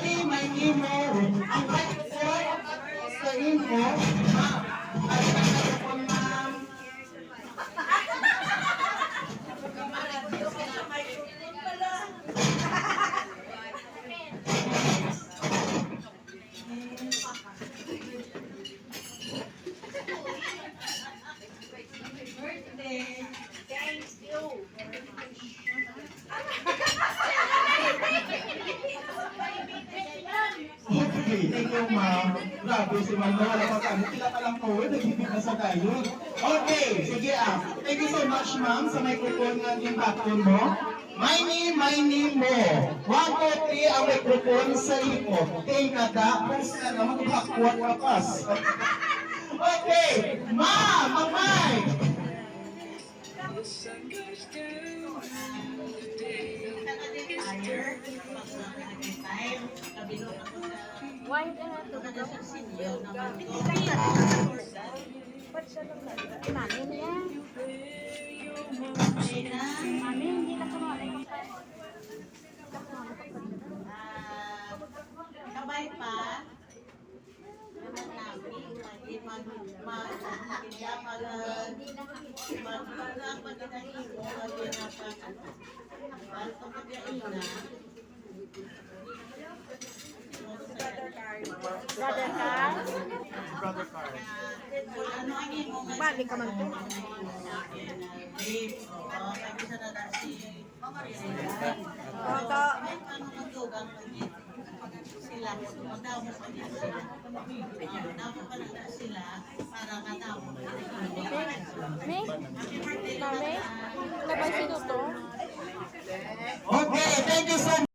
name, my imo. Ang microphone sa imo. Ay, microphone, ma'am. Thank you. Okay, thank you, ma'am. Grabe si ma'am. Wala pa kami. Sila pa lang po. Nagibig na sa tayo. Okay, sige ah. Thank you so much, ma'am, sa microphone ng impacton mo. My name mo. 1, 2, 3 ang microphone sa imo. Tingin ka da, kung saan naman maghakwat kapas. Okay, ma'am, ang mic. Wine ka na ito. Ba't siya lang nagda? Mami niya. Mami, hindi na kumakain ng Kabay pa. Naman namin, brother ka? Balik ka man ito. sila, magdaw mo pa niya sila. Dapat pa na sila para mataw. May? Mami? Labay si Tuto? Okay, thank you so much.